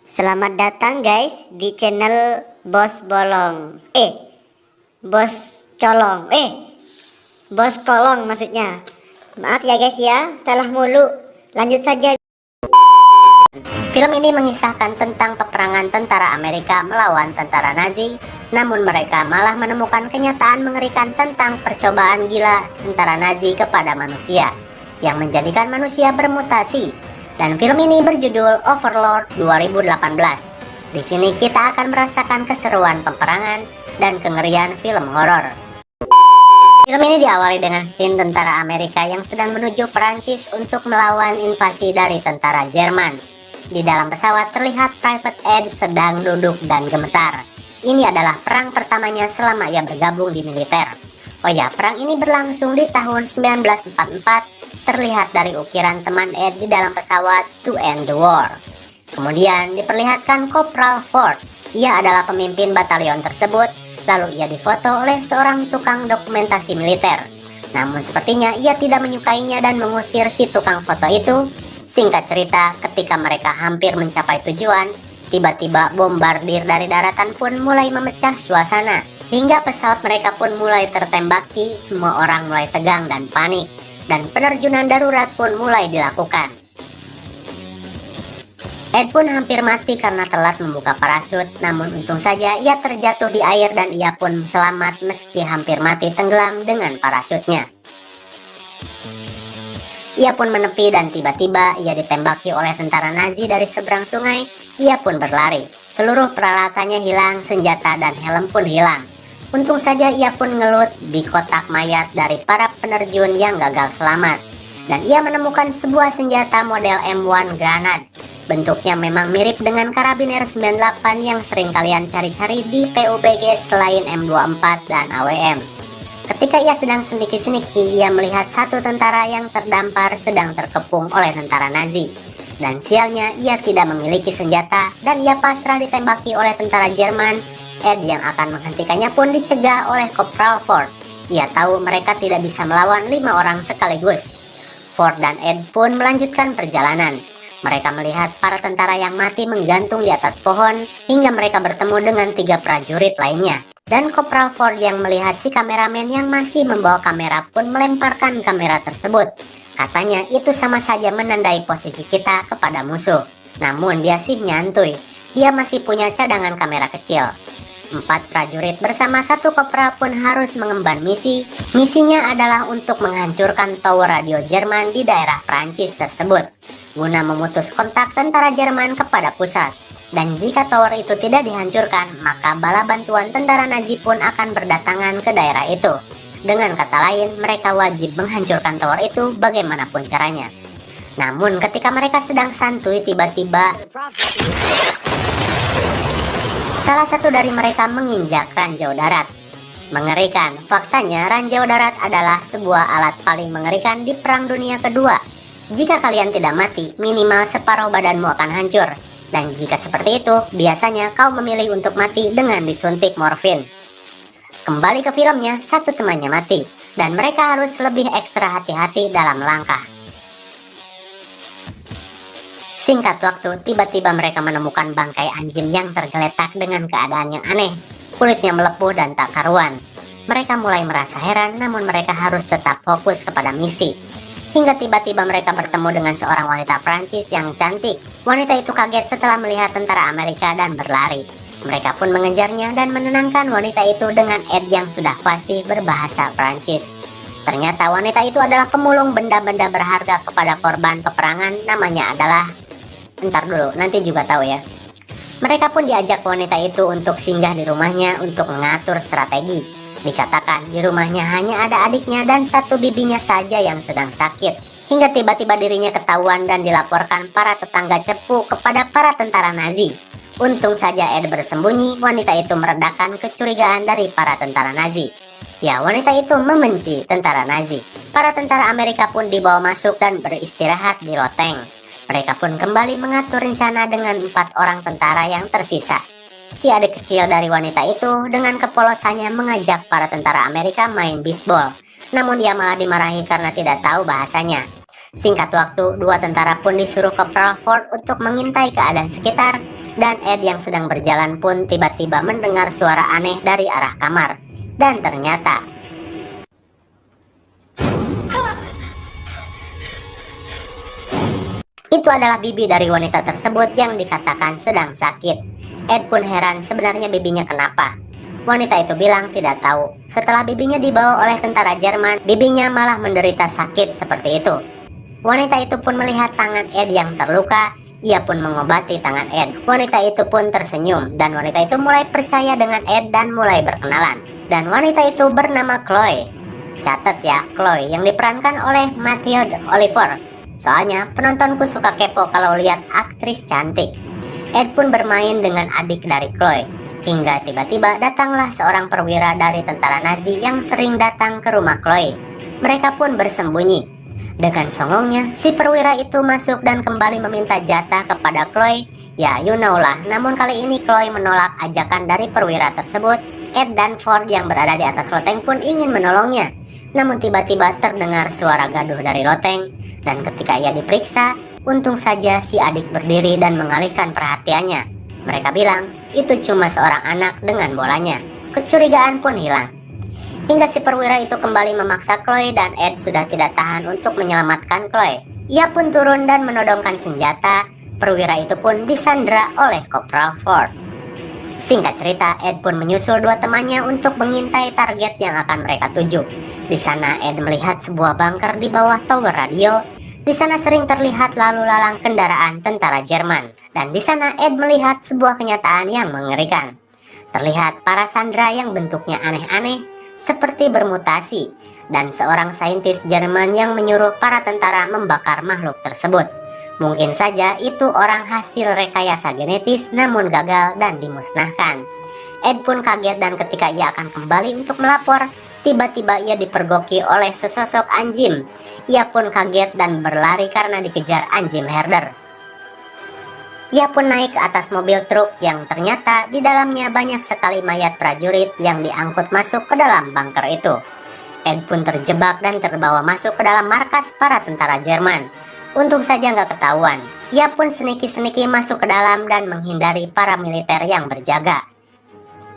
Selamat datang guys di channel Bos Bolong. Bos Colong. Bos Kolong maksudnya. Maaf ya guys ya, salah mulu. Lanjut saja. Film ini mengisahkan tentang peperangan tentara Amerika melawan tentara Nazi. Namun mereka malah menemukan kenyataan mengerikan tentang percobaan gila tentara Nazi kepada manusia, yang menjadikan manusia bermutasi. Dan film ini berjudul Overlord 2018. Di sini kita akan merasakan keseruan peperangan dan kengerian film horor. Film ini diawali dengan scene tentara Amerika yang sedang menuju Perancis untuk melawan invasi dari tentara Jerman. Di dalam pesawat terlihat Private Ed sedang duduk dan gemetar. Ini adalah perang pertamanya selama ia bergabung di militer. Oh ya, perang ini berlangsung di tahun 1944. Terlihat dari ukiran teman Ed di dalam pesawat to end the war. Kemudian diperlihatkan Corporal Ford. Ia adalah pemimpin batalion tersebut. Lalu ia difoto oleh seorang tukang dokumentasi militer. Namun sepertinya ia tidak menyukainya dan mengusir si tukang foto itu. Singkat cerita, ketika mereka hampir mencapai tujuan, tiba-tiba bombardir dari daratan pun mulai memecah suasana. Hingga pesawat mereka pun mulai tertembaki, semua orang mulai tegang dan panik. Dan penerjunan darurat pun mulai dilakukan. Ed pun hampir mati karena telat membuka parasut, namun untung saja ia terjatuh di air dan ia pun selamat meski hampir mati tenggelam dengan parasutnya. Ia pun menepi dan tiba-tiba ia ditembaki oleh tentara Nazi dari seberang sungai. Ia pun berlari. Seluruh peralatannya hilang, senjata dan helm pun hilang. Untung saja ia pun ngelut di kotak mayat dari para penerjun yang gagal selamat. Dan ia menemukan sebuah senjata model M1 Granat. Bentuknya memang mirip dengan karabiner 98 yang sering kalian cari-cari di PUBG selain M24 dan AWM. Ketika ia sedang seniki-seniki, ia melihat satu tentara yang terdampar sedang terkepung oleh tentara Nazi. Dan sialnya ia tidak memiliki senjata dan ia pasrah ditembaki oleh tentara Jerman. Ed yang akan menghentikannya pun dicegah oleh Corporal Ford. Ia tahu mereka tidak bisa melawan 5 orang sekaligus. Ford dan Ed pun melanjutkan perjalanan. Mereka melihat para tentara yang mati menggantung di atas pohon hingga mereka bertemu dengan 3 prajurit lainnya. Dan Corporal Ford yang melihat si kameramen yang masih membawa kamera pun melemparkan kamera tersebut. Katanya itu sama saja menandai posisi kita kepada musuh. Namun dia sih nyantuy. Dia masih punya cadangan kamera kecil. 4 prajurit bersama 1 kopral pun harus mengemban misi. Misinya adalah untuk menghancurkan tower radio Jerman di daerah Prancis tersebut, guna memutus kontak tentara Jerman kepada pusat. Dan jika tower itu tidak dihancurkan, maka bala bantuan tentara Nazi pun akan berdatangan ke daerah itu. Dengan kata lain, mereka wajib menghancurkan tower itu bagaimanapun caranya. Namun ketika mereka sedang santuy, tiba-tiba salah satu dari mereka menginjak ranjau darat. Mengerikan, faktanya ranjau darat adalah sebuah alat paling mengerikan di Perang Dunia Kedua. Jika kalian tidak mati, minimal separuh badanmu akan hancur. Dan jika seperti itu, biasanya kau memilih untuk mati dengan disuntik morfin. Kembali ke filmnya, satu temannya mati. Dan mereka harus lebih ekstra hati-hati dalam langkah. Singkat waktu, tiba-tiba mereka menemukan bangkai anjing yang tergeletak dengan keadaan yang aneh. Kulitnya melepuh dan tak karuan. Mereka mulai merasa heran, namun mereka harus tetap fokus kepada misi. Hingga tiba-tiba mereka bertemu dengan seorang wanita Prancis yang cantik. Wanita itu kaget setelah melihat tentara Amerika dan berlari. Mereka pun mengejarnya dan menenangkan wanita itu dengan Ed yang sudah fasih berbahasa Prancis. Ternyata wanita itu adalah pemulung benda-benda berharga kepada korban peperangan. Namanya adalah... Ntar dulu, nanti juga tahu ya. Mereka pun diajak wanita itu untuk singgah di rumahnya untuk mengatur strategi. Dikatakan di rumahnya hanya ada adiknya dan 1 bibinya saja yang sedang sakit. Hingga tiba-tiba dirinya ketahuan dan dilaporkan para tetangga cepu kepada para tentara Nazi. Untung saja Ed bersembunyi, wanita itu meredakan kecurigaan dari para tentara Nazi. Ya, wanita itu membenci tentara Nazi. Para tentara Amerika pun dibawa masuk dan beristirahat di loteng. Mereka pun kembali mengatur rencana dengan 4 orang tentara yang tersisa. Si adik kecil dari wanita itu dengan kepolosannya mengajak para tentara Amerika main bisbol. Namun dia malah dimarahi karena tidak tahu bahasanya. Singkat waktu, dua tentara pun disuruh ke Crawford untuk mengintai keadaan sekitar, dan Ed yang sedang berjalan pun tiba-tiba mendengar suara aneh dari arah kamar. Dan ternyata itu adalah bibi dari wanita tersebut yang dikatakan sedang sakit. Ed pun heran sebenarnya bibinya kenapa. Wanita itu bilang tidak tahu. Setelah bibinya dibawa oleh tentara Jerman, bibinya malah menderita sakit seperti itu. Wanita itu pun melihat tangan Ed yang terluka. Ia pun mengobati tangan Ed. Wanita itu pun tersenyum, dan wanita itu mulai percaya dengan Ed dan mulai berkenalan. Dan wanita itu bernama Chloe. Catat ya, Chloe yang diperankan oleh Mathilde Oliver. Soalnya penontonku suka kepo kalau lihat aktris cantik. Ed pun bermain dengan adik dari Chloe. Hingga tiba-tiba datanglah seorang perwira dari tentara Nazi yang sering datang ke rumah Chloe. Mereka pun bersembunyi. Dengan songongnya, si perwira itu masuk dan kembali meminta jatah kepada Chloe. Ya, you know lah. Namun kali ini Chloe menolak ajakan dari perwira tersebut. Ed dan Ford yang berada di atas loteng pun ingin menolongnya. Namun tiba-tiba terdengar suara gaduh dari loteng. Dan ketika ia diperiksa, untung saja si adik berdiri dan mengalihkan perhatiannya. Mereka bilang, itu cuma seorang anak dengan bolanya. Kecurigaan pun hilang. Hingga si perwira itu kembali memaksa Chloe, dan Ed sudah tidak tahan untuk menyelamatkan Chloe. Ia pun turun dan menodongkan senjata. Perwira itu pun disandra oleh Corporal Ford. Singkat cerita, Ed pun menyusul dua temannya untuk mengintai target yang akan mereka tuju. Di sana Ed melihat sebuah bunker di bawah tower radio. Di sana sering terlihat lalu lalang kendaraan tentara Jerman. Dan di sana Ed melihat sebuah kenyataan yang mengerikan. Terlihat para sandera yang bentuknya aneh-aneh, seperti bermutasi, dan seorang saintis Jerman yang menyuruh para tentara membakar makhluk tersebut. Mungkin saja itu orang hasil rekayasa genetis namun gagal dan dimusnahkan. Ed pun kaget, dan ketika ia akan kembali untuk melapor, tiba-tiba ia dipergoki oleh sesosok anjing. Ia pun kaget dan berlari karena dikejar anjing herder. Ia pun naik ke atas mobil truk yang ternyata di dalamnya banyak sekali mayat prajurit yang diangkut masuk ke dalam bunker itu. Ed pun terjebak dan terbawa masuk ke dalam markas para tentara Jerman. Untung saja nggak ketahuan. Ia pun seniki-seniki masuk ke dalam dan menghindari para militer yang berjaga.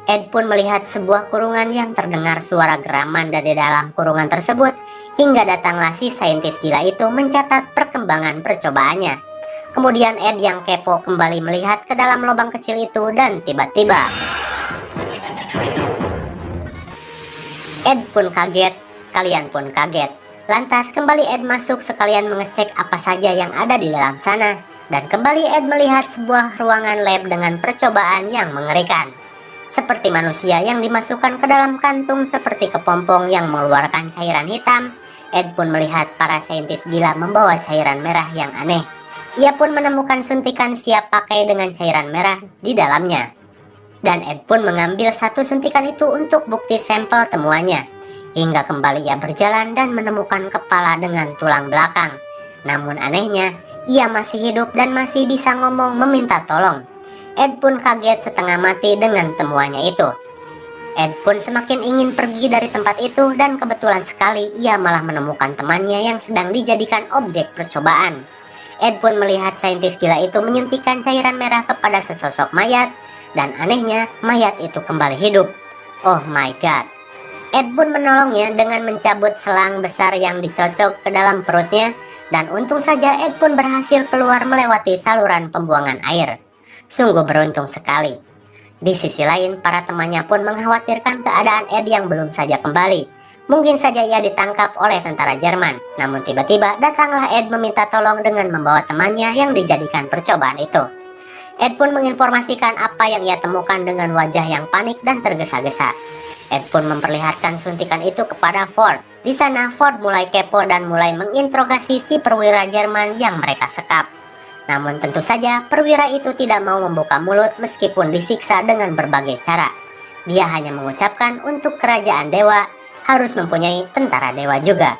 Ed pun melihat sebuah kurungan yang terdengar suara geraman dari dalam kurungan tersebut, hingga datanglah si saintis gila itu mencatat perkembangan percobaannya. Kemudian Ed yang kepo kembali melihat ke dalam lubang kecil itu, dan tiba-tiba Ed pun kaget, kalian pun kaget. Lantas kembali Ed masuk sekalian mengecek apa saja yang ada di dalam sana. Dan kembali Ed melihat sebuah ruangan lab dengan percobaan yang mengerikan. Seperti manusia yang dimasukkan ke dalam kantung seperti kepompong yang mengeluarkan cairan hitam. Ed pun melihat para saintis gila membawa cairan merah yang aneh. Ia pun menemukan suntikan siap pakai dengan cairan merah di dalamnya. Dan Ed pun mengambil satu suntikan itu untuk bukti sampel temuannya. Hingga kembali ia berjalan dan menemukan kepala dengan tulang belakang. Namun anehnya, ia masih hidup dan masih bisa ngomong meminta tolong. Ed pun kaget setengah mati dengan temuannya itu. Ed pun semakin ingin pergi dari tempat itu, dan kebetulan sekali ia malah menemukan temannya yang sedang dijadikan objek percobaan. Ed pun melihat saintis gila itu menyuntikkan cairan merah kepada sesosok mayat, dan anehnya mayat itu kembali hidup. Oh my god. Ed pun menolongnya dengan mencabut selang besar yang dicocok ke dalam perutnya, dan untung saja Ed pun berhasil keluar melewati saluran pembuangan air. Sungguh beruntung sekali. Di sisi lain, para temannya pun mengkhawatirkan keadaan Ed yang belum saja kembali. Mungkin saja ia ditangkap oleh tentara Jerman. Namun tiba-tiba datanglah Ed meminta tolong dengan membawa temannya yang dijadikan percobaan itu. Ed pun menginformasikan apa yang ia temukan dengan wajah yang panik dan tergesa-gesa. Ed pun memperlihatkan suntikan itu kepada Ford. Di sana Ford mulai kepo dan mulai menginterogasi si perwira Jerman yang mereka sekap. Namun tentu saja perwira itu tidak mau membuka mulut meskipun disiksa dengan berbagai cara. Dia hanya mengucapkan untuk kerajaan dewa harus mempunyai tentara dewa juga.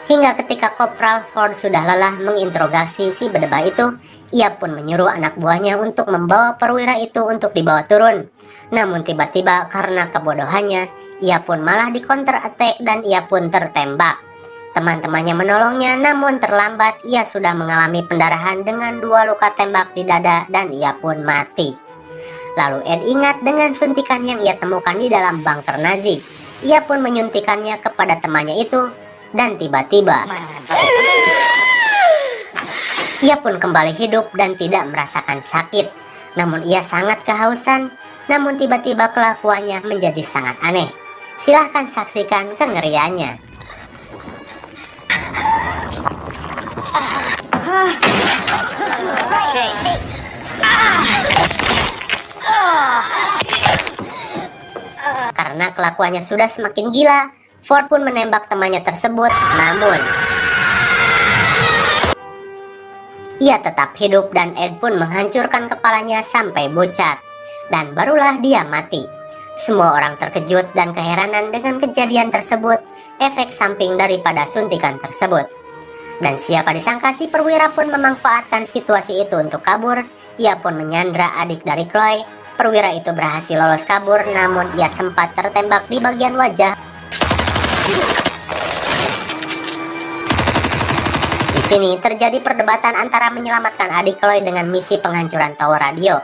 Hingga ketika Corporal Ford sudah lelah menginterogasi si berdebah itu, ia pun menyuruh anak buahnya untuk membawa perwira itu untuk dibawa turun. Namun tiba-tiba karena kebodohannya, ia pun malah di counter attack dan ia pun tertembak. Teman-temannya menolongnya, namun terlambat. Ia sudah mengalami pendarahan dengan 2 luka tembak di dada dan ia pun mati. Lalu Ed ingat dengan suntikan yang ia temukan di dalam bunker Nazi. Ia pun menyuntikannya kepada temannya itu dan tiba-tiba ia pun kembali hidup dan tidak merasakan sakit. Namun ia sangat kehausan. Namun tiba-tiba kelakuannya menjadi sangat aneh. Silahkan saksikan kengeriannya. Karena kelakuannya sudah semakin gila, Ford pun menembak temannya tersebut. Namun ia tetap hidup dan Ed pun menghancurkan kepalanya sampai bucat. Dan barulah dia mati. Semua orang terkejut dan keheranan dengan kejadian tersebut, efek samping daripada suntikan tersebut. Dan siapa disangka si perwira pun memanfaatkan situasi itu untuk kabur. Ia pun menyandra adik dari Chloe. Perwira itu berhasil lolos kabur, namun ia sempat tertembak di bagian wajah. Di sini terjadi perdebatan antara menyelamatkan adik Chloe dengan misi penghancuran tower radio.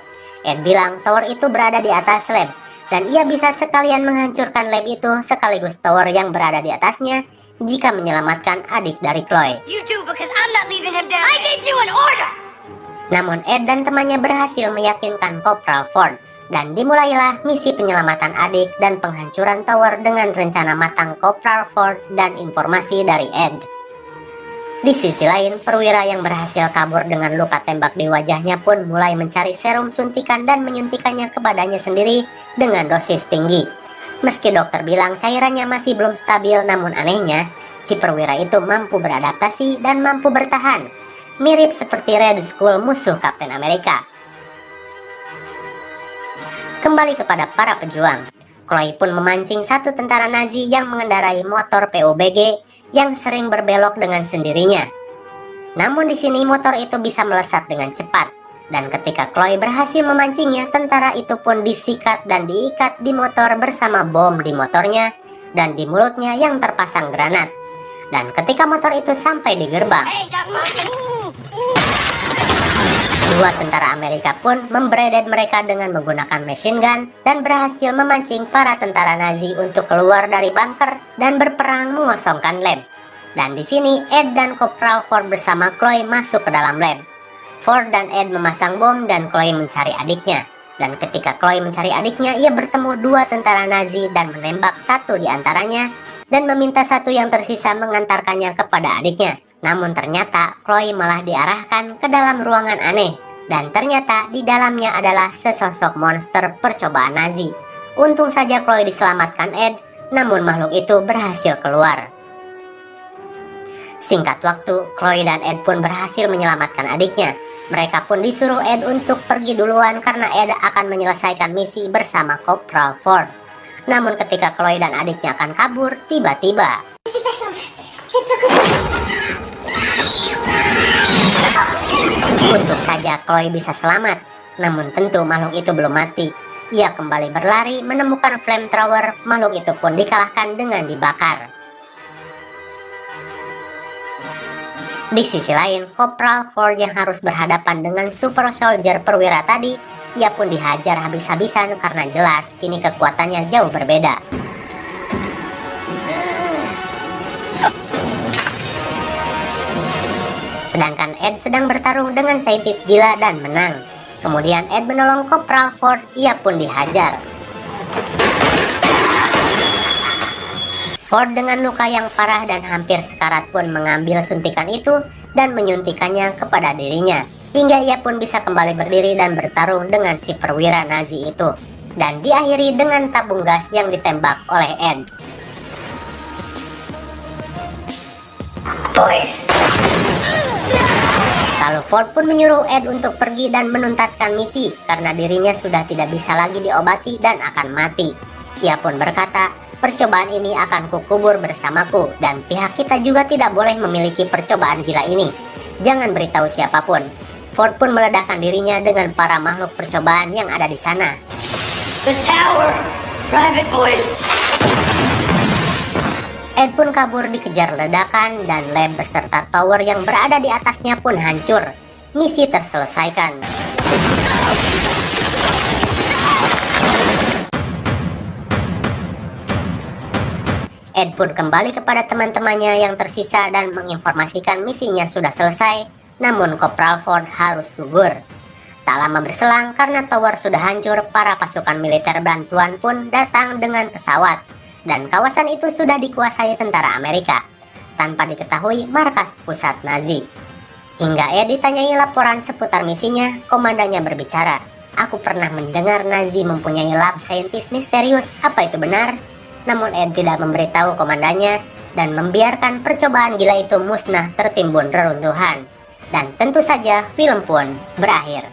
Ed bilang tower itu berada di atas lab, dan ia bisa sekalian menghancurkan lab itu sekaligus tower yang berada di atasnya jika menyelamatkan adik dari Chloe. Namun Ed dan temannya berhasil meyakinkan Corporal Ford, dan dimulailah misi penyelamatan adik dan penghancuran tower dengan rencana matang Corporal Ford dan informasi dari Ed. Di sisi lain, perwira yang berhasil kabur dengan luka tembak di wajahnya pun mulai mencari serum suntikan dan menyuntikannya ke badannya sendiri dengan dosis tinggi. Meski dokter bilang cairannya masih belum stabil, namun anehnya, si perwira itu mampu beradaptasi dan mampu bertahan. Mirip seperti Red Skull, musuh Kapten Amerika. Kembali kepada para pejuang, Chloe pun memancing satu tentara Nazi yang mengendarai motor PUBG yang sering berbelok dengan sendirinya. Namun di sini motor itu bisa melesat dengan cepat, dan ketika Chloe berhasil memancingnya, tentara itu pun disikat dan diikat di motor bersama bom di motornya dan di mulutnya yang terpasang granat. Dan ketika motor itu sampai di gerbang, 2 tentara Amerika pun memberedet mereka dengan menggunakan machine gun dan berhasil memancing para tentara Nazi untuk keluar dari bunker dan berperang mengosongkan lab. Dan di sini Ed dan Corporal Ford bersama Chloe masuk ke dalam lab. Ford dan Ed memasang bom dan Chloe mencari adiknya. Dan ketika Chloe mencari adiknya, ia bertemu 2 tentara Nazi dan menembak satu di antaranya dan meminta satu yang tersisa mengantarkannya kepada adiknya. Namun ternyata Chloe malah diarahkan ke dalam ruangan aneh. Dan ternyata di dalamnya adalah sesosok monster percobaan Nazi. Untung saja Chloe diselamatkan Ed, namun makhluk itu berhasil keluar. Singkat waktu, Chloe dan Ed pun berhasil menyelamatkan adiknya. Mereka pun disuruh Ed untuk pergi duluan karena Ed akan menyelesaikan misi bersama Corporal Ford. Namun ketika Chloe dan adiknya akan kabur, tiba-tiba untung saja Chloe bisa selamat. Namun tentu makhluk itu belum mati. Ia kembali berlari menemukan flamethrower. Makhluk itu pun dikalahkan dengan dibakar. Di sisi lain, Corporal Ford yang harus berhadapan dengan super soldier perwira tadi, ia pun dihajar habis-habisan karena jelas kini kekuatannya jauh berbeda. Sedangkan Ed sedang bertarung dengan saintis gila dan menang. Kemudian Ed menolong Corporal Ford, ia pun dihajar. Ford dengan luka yang parah dan hampir sekarat pun mengambil suntikan itu dan menyuntikannya kepada dirinya, hingga ia pun bisa kembali berdiri dan bertarung dengan si perwira Nazi itu. Dan diakhiri dengan tabung gas yang ditembak oleh Ed. Boys. Lalu Ford pun menyuruh Ed untuk pergi dan menuntaskan misi karena dirinya sudah tidak bisa lagi diobati dan akan mati. Ia pun berkata, percobaan ini akan kukubur bersamaku dan pihak kita juga tidak boleh memiliki percobaan gila ini. Jangan beritahu siapapun. Ford pun meledakkan dirinya dengan para makhluk percobaan yang ada di sana. The tower, private boys. Ed pun kabur dikejar ledakan dan lab beserta tower yang berada di atasnya pun hancur. Misi terselesaikan. Ed pun kembali kepada teman-temannya yang tersisa dan menginformasikan misinya sudah selesai, namun Kopral Ford harus gugur. Tak lama berselang, karena tower sudah hancur, para pasukan militer bantuan pun datang dengan pesawat, dan kawasan itu sudah dikuasai tentara Amerika, tanpa diketahui markas pusat Nazi. Hingga Ed ditanyai laporan seputar misinya, komandannya berbicara, "Aku pernah mendengar Nazi mempunyai lab saintis misterius, apa itu benar?" Namun Ed tidak memberitahu komandannya dan membiarkan percobaan gila itu musnah tertimbun reruntuhan. Dan tentu saja film pun berakhir.